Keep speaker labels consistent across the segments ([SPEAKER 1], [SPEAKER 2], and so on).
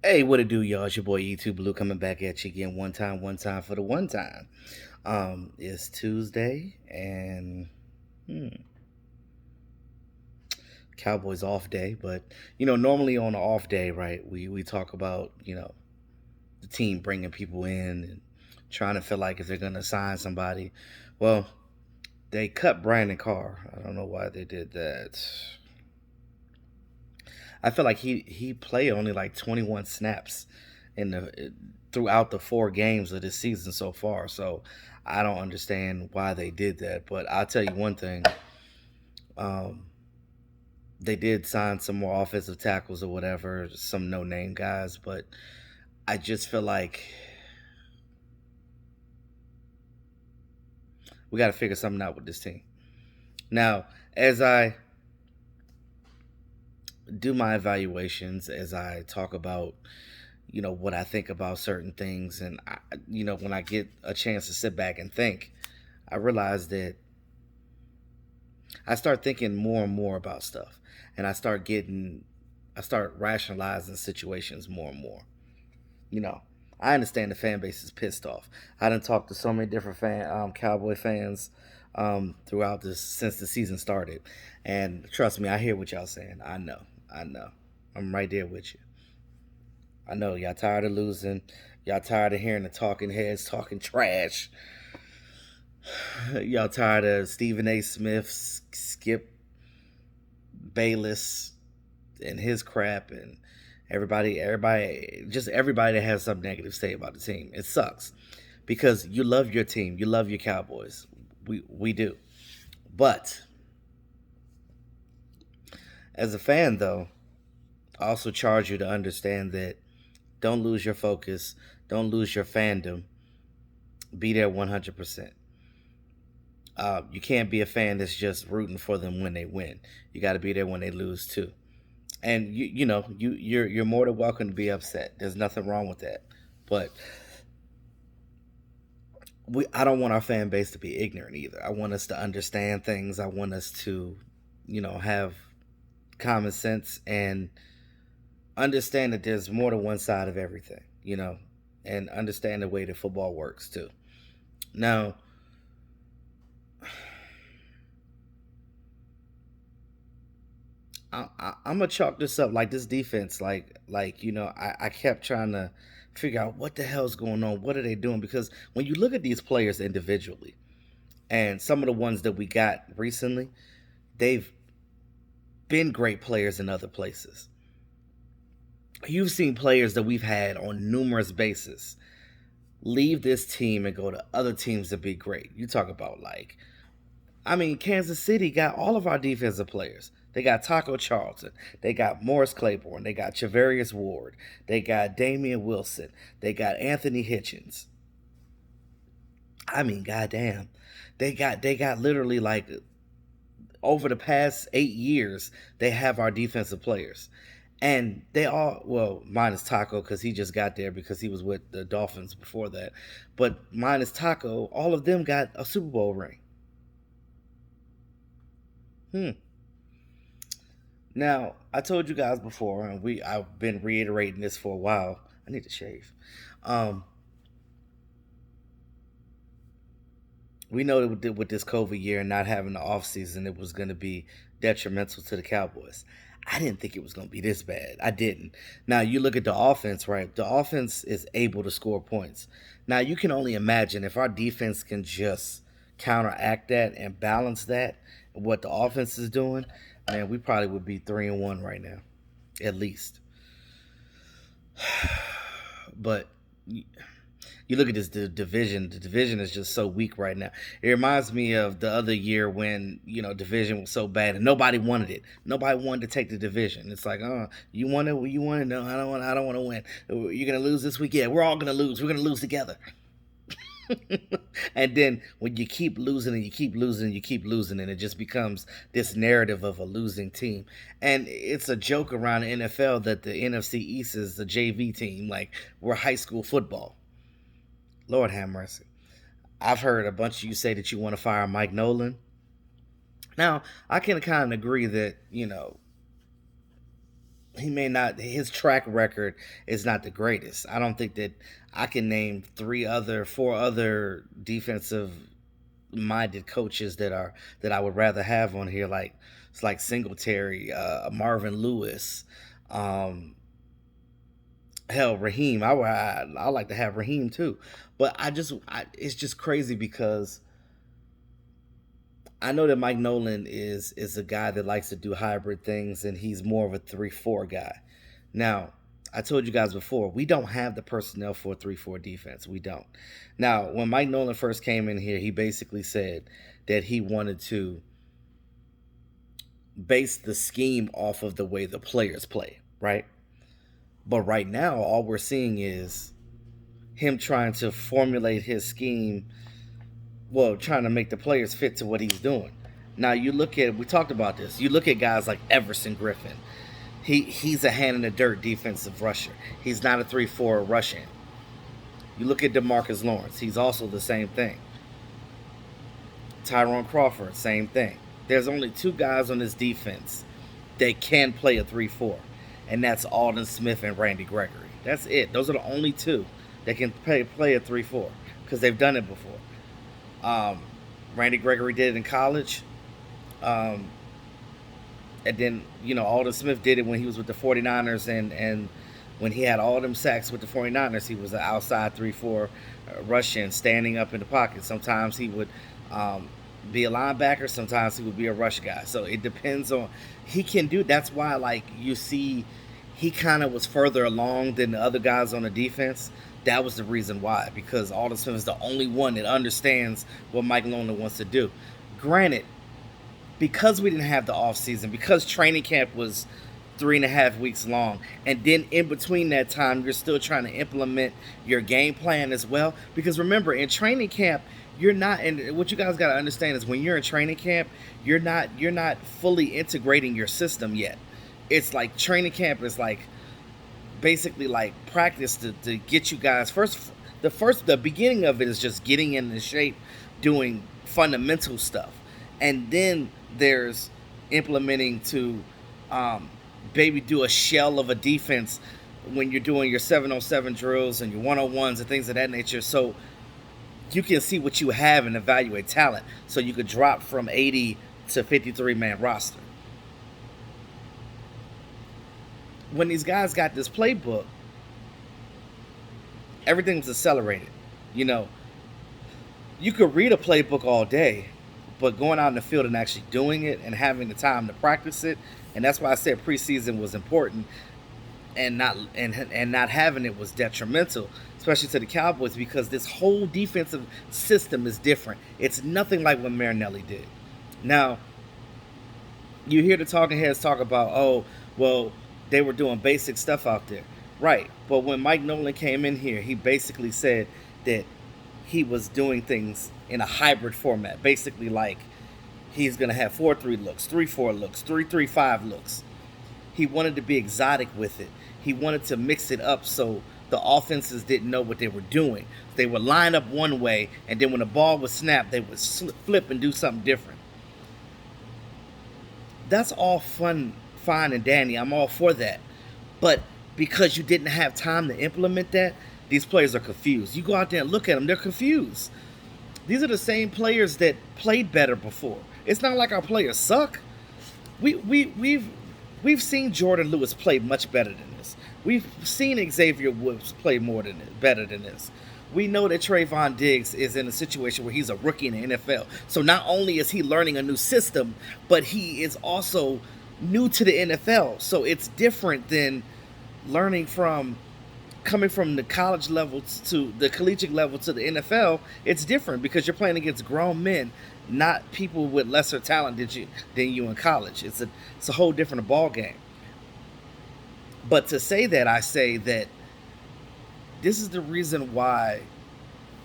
[SPEAKER 1] Hey, what it do, y'all? It's your boy E2 Blue coming back at you again. One time for the one time. It's Tuesday and hmm, Cowboys off day, but normally on an off day, right? We talk about the team bringing people in and trying to feel like if they're gonna sign somebody. Well, they cut Brandon Carr. I don't know why they did that. I feel like he played only like 21 snaps in the throughout the 4 games of this season so far. So I don't understand why they did that. But I'll tell you one thing: um, they did sign some more offensive tackles or whatever, some no name guys. But I just feel like we got to figure something out with this team. Now, as I do my evaluations, as I talk about what I think about certain things, and when I get a chance to sit back and think, I realize that I start thinking more and more about stuff, and I start rationalizing situations more and more. You know, I understand the fan base is pissed off. I done talked to so many different Cowboy fans throughout this since the season started, and trust me, I hear what y'all saying. I know, I'm right there with you. I know y'all tired of losing. Y'all tired of hearing the talking heads talking trash. Y'all tired of Stephen A. Smith, Skip Bayless, and his crap, and everybody that has something negative to say about the team. It sucks because you love your team, you love your Cowboys. We do, but as a fan, though, I also charge you to understand that don't lose your focus, don't lose your fandom. Be there 100%. You can't be a fan that's just rooting for them when they win. You got to be there when they lose too. And you're more than welcome to be upset. There's nothing wrong with that. But I don't want our fan base to be ignorant either. I want us to understand things. I want us to have common sense and understand that there's more than one side of everything. And understand the way that football works too. Now, I'm gonna chalk this up like this defense. I kept trying to figure out what the hell's going on. What are they doing? Because when you look at these players individually, and some of the ones that we got recently, they've been great players in other places. You've seen players that we've had on numerous bases leave this team and go to other teams to be great. You talk about Kansas City got all of our defensive players. They got Taco Charlton. They got Morris Claiborne. They got Chavarius Ward. They got Damian Wilson. They got Anthony Hitchens. Goddamn. They got literally like over the past 8 years, they have our defensive players. And they all, well, minus Taco because he just got there because he was with the Dolphins before that. But minus Taco, all of them got a Super Bowl ring. Hmm. Now, I told you guys before, and I've been reiterating this for a while. I need to shave. Um, we know that with this COVID year and not having the off season, it was going to be detrimental to the Cowboys. I didn't think it was going to be this bad. I didn't. Now you look at the offense, right? The offense is able to score points. Now you can only imagine if our defense can just counteract that and balance that, what the offense is doing. Man, we probably would be 3-1 right now, at least. But you look at this division. The division is just so weak right now. It reminds me of the other year when division was so bad and nobody wanted it. Nobody wanted to take the division. It's like, oh, you want it? You want it? No, I don't want. I don't want to win. You're gonna lose this week. Yeah, we're all gonna lose. We're gonna lose together. And then when you keep losing and you keep losing and you keep losing, and it just becomes this narrative of a losing team. And it's a joke around the NFL that the NFC East is a JV team, like we're high school football. Lord have mercy. I've heard a bunch of you say that you want to fire Mike Nolan. Now, I can kind of agree that, he may not, his track record is not the greatest. I don't think that I can name four other defensive minded coaches that I would rather have on here, like it's like Singletary, Marvin Lewis, um, hell, Raheem. I like to have Raheem too, but it's just crazy because I know that Mike Nolan is a guy that likes to do hybrid things, and he's more of a 3-4 guy. Now, I told you guys before, we don't have the personnel for a 3-4 defense. We don't. Now, when Mike Nolan first came in here, he basically said that he wanted to base the scheme off of the way the players play, right? But right now, all we're seeing is him trying to formulate his scheme, well, trying to make the players fit to what he's doing. Now you look at, we talked about this. You look at guys like Everson Griffin. He's a hand in the dirt defensive rusher. He's not a 3-4 rushing. You look at DeMarcus Lawrence. He's also the same thing. Tyrone Crawford, same thing. There's only two guys on this defense that can play a 3-4, and that's Alden Smith and Randy Gregory. That's it. Those are the only two that can play a 3-4 because they've done it before. Randy Gregory did it in college. And then, Alden Smith did it when he was with the 49ers, and when he had all them sacks with the 49ers, he was an outside 3-4 Russian standing up in the pocket. Sometimes he would be a linebacker, sometimes he would be a rush guy. So it depends on, he can do, that's why, like, you see he kind of was further along than the other guys on the defense. That was the reason why, because Alden Smith is the only one that understands what Mike Nolan wants to do. Granted, because we didn't have the offseason, because training camp was 3.5 weeks long, and then in between that time, you're still trying to implement your game plan as well. Because remember, in training camp, you're not, and what you guys got to understand is when you're in training camp, you're not fully integrating your system yet. It's like training camp is like basically like practice to get you guys the beginning of it is just getting in the shape, doing fundamental stuff, and then there's implementing to maybe do a shell of a defense when you're doing your 7-on-7 drills and your 1-on-1s and things of that nature, so you can see what you have and evaluate talent, so you could drop from 80 to 53-man roster. When these guys got this playbook, everything was accelerated. You could read a playbook all day, but going out in the field and actually doing it and having the time to practice it, and that's why I said preseason was important, and not having it was detrimental, especially to the Cowboys, because this whole defensive system is different. It's nothing like what Marinelli did. Now, you hear the talking heads talk about, oh, well, they were doing basic stuff out there. Right. But when Mike Nolan came in here, he basically said that he was doing things in a hybrid format. Basically, like, he's going to have 4-3 looks, 3-4 looks, 3-3-5 looks. He wanted to be exotic with it. He wanted to mix it up so the offenses didn't know what they were doing. They would line up one way, and then when the ball was snapped, they would flip and do something different. That's all fine and dandy. I'm all for that. But because you didn't have time to implement that, these players are confused. You go out there and look at them, they're confused. These are the same players that played better before. It's not like our players suck. We've seen Jordan Lewis play much better than this. We've seen Xavier Woods play better than this. We know that Trayvon Diggs is in a situation where he's a rookie in the NFL. So not only is he learning a new system, but he is also new to the NFL. So it's different than coming from the college level to the collegiate level to the NFL. It's different because you're playing against grown men, not people with lesser talent than you in college. It's a whole different ball game. But to say that, I say that this is the reason why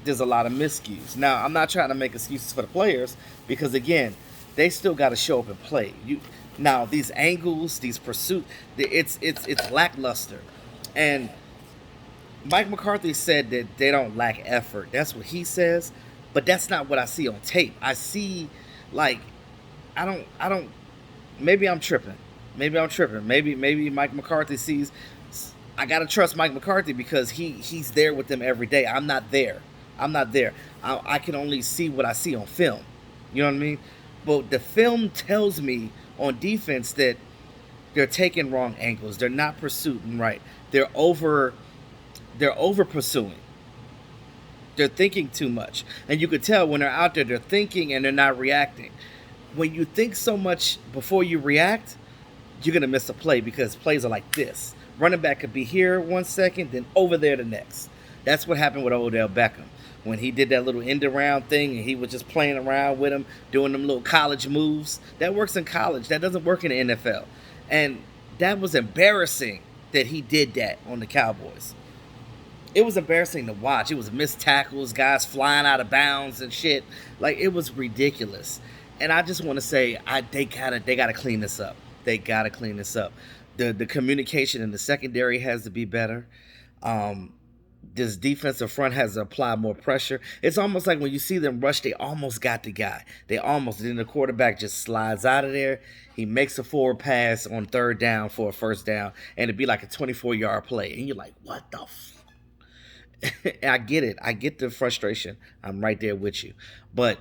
[SPEAKER 1] there's a lot of miscues. Now, I'm not trying to make excuses for the players because, again, they still got to show up and play. Now, these angles, these pursuits, it's lackluster. And Mike McCarthy said that they don't lack effort. That's what he says, but that's not what I see on tape. I see, like, I don't, maybe I'm tripping, Maybe I'm tripping. Maybe Mike McCarthy sees. I gotta trust Mike McCarthy because he's there with them every day. I'm not there. I'm not there. I can only see what I see on film. You know what I mean? But the film tells me on defense that they're taking wrong angles. They're not pursuing right. They're over. They're over pursuing. They're thinking too much, and you could tell when they're out there. They're thinking and they're not reacting. When you think so much before you react, you're gonna miss a play because plays are like this. Running back could be here 1 second, then over there the next. That's what happened with Odell Beckham when he did that little end around thing and he was just playing around with him, doing them little college moves. That works in college. That doesn't work in the NFL. And that was embarrassing that he did that on the Cowboys. It was embarrassing to watch. It was missed tackles, guys flying out of bounds and shit. Like it was ridiculous. And I just want to say, they gotta clean this up. They gotta clean this up. The communication in the secondary has to be better. Um, this defensive front has to apply more pressure. It's almost like when you see them rush, they almost got the guy. They almost. Then the quarterback just slides out of there. He makes a forward pass on third down for a first down, and it'd be like a 24-yard play. And you're like, what the I get it. I get the frustration. I'm right there with you. But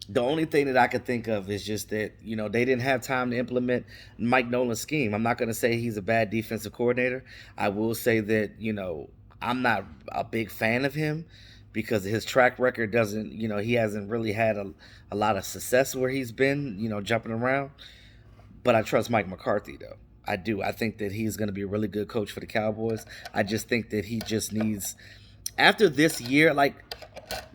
[SPEAKER 1] the only thing that I could think of is just that, they didn't have time to implement Mike Nolan's scheme. I'm not going to say he's a bad defensive coordinator. I will say that, I'm not a big fan of him because his track record doesn't, he hasn't really had a lot of success where he's been, jumping around. But I trust Mike McCarthy, though. I do. I think that he's going to be a really good coach for the Cowboys. I just think that he just needs, after this year, like,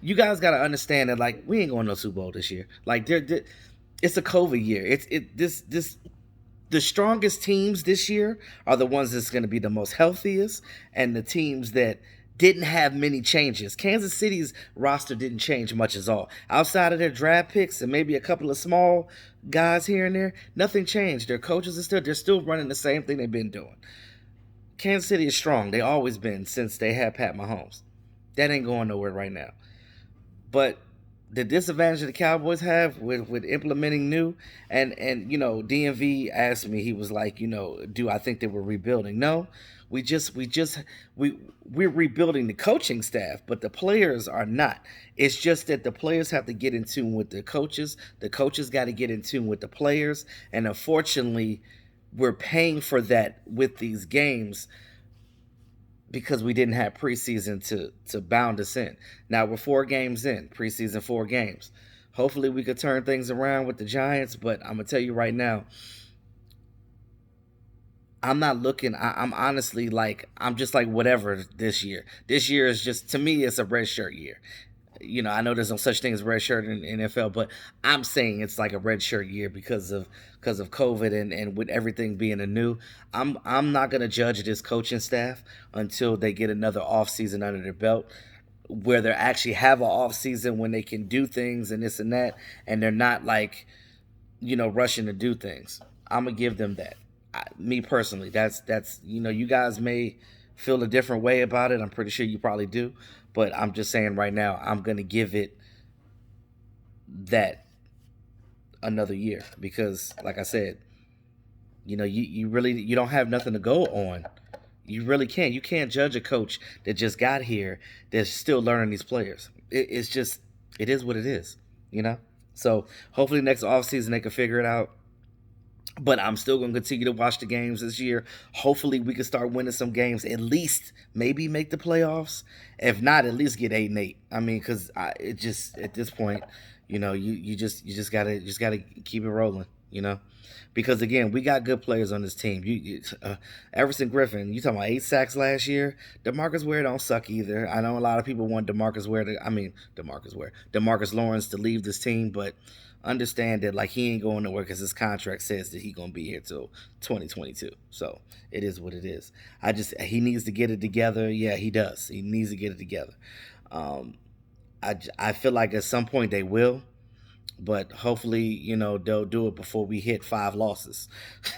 [SPEAKER 1] you guys got to understand that, like, we ain't going to no Super Bowl this year. Like, it's a COVID year. The strongest teams this year are the ones that's going to be the most healthiest, and the teams that didn't have many changes. Kansas City's roster didn't change much at all. Outside of their draft picks and maybe a couple of small guys here and there, nothing changed. Their coaches they're still running the same thing they've been doing. Kansas City is strong. They always been since they had Pat Mahomes. That ain't going nowhere right now. But the disadvantage the Cowboys have with implementing new and DMV asked me, he was like, do I think that we're rebuilding? No, we're rebuilding the coaching staff, but the players are not. It's just that the players have to get in tune with the coaches. The coaches got to get in tune with the players, and unfortunately, we're paying for that with these games because we didn't have preseason to bound us in. Now we're 4 games in, preseason 4 games. Hopefully we could turn things around with the Giants, but I'm gonna tell you right now, I'm not looking. I'm honestly like I'm just like whatever this year. This year is just to me it's a red shirt year. I know there's no such thing as red shirt in NFL, but I'm saying it's like a red shirt year because of COVID and with everything being anew. I'm not gonna judge this coaching staff until they get another off season under their belt, where they actually have an off season when they can do things and this and that, and they're not like rushing to do things. I'm gonna give them that. Me personally, that's you guys may feel a different way about it. I'm pretty sure you probably do, but I'm just saying right now, I'm gonna give it that another year because, like I said, you really you don't have nothing to go on. You really can't. You can't judge a coach that just got here that's still learning these players. It's just it is what it is. So hopefully next offseason they can figure it out. But I'm still going to continue to watch the games this year. Hopefully, we can start winning some games. At least, maybe make the playoffs. If not, at least get 8-8. I mean, because it just at this point, you just gotta keep it rolling. Because again, we got good players on this team. Everson Griffin, you talking about 8 sacks last year? DeMarcus Ware don't suck either. I know a lot of people want DeMarcus Lawrence to leave this team, but understand that like he ain't going nowhere because his contract says that he gonna be here till 2022. So it is what it is. He needs to get it together. Yeah, he does. He needs to get it together. I feel like at some point they will, but hopefully they'll do it before we hit 5 losses.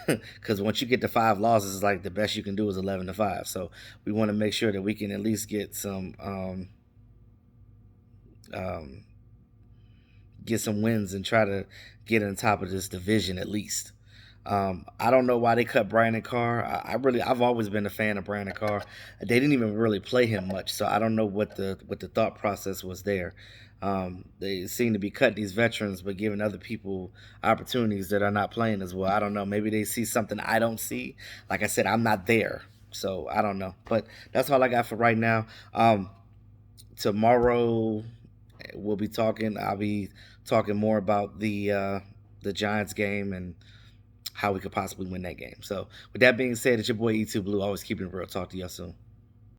[SPEAKER 1] Because once you get to 5 losses, it's like the best you can do is 11-5. So we want to make sure that we can at least get some wins and try to get on top of this division at least. I don't know why they cut Brandon Carr. I've always been a fan of Brandon Carr. They didn't even really play him much, so I don't know what the thought process was there. They seem to be cutting these veterans, but giving other people opportunities that are not playing as well. I don't know. Maybe they see something I don't see. Like I said, I'm not there, so I don't know. But that's all I got for right now. Tomorrow we'll be talking. I'll be talking more about the Giants game and how we could possibly win that game. So, with that being said, it's your boy E2 Blue. Always keeping it real. Talk to y'all soon.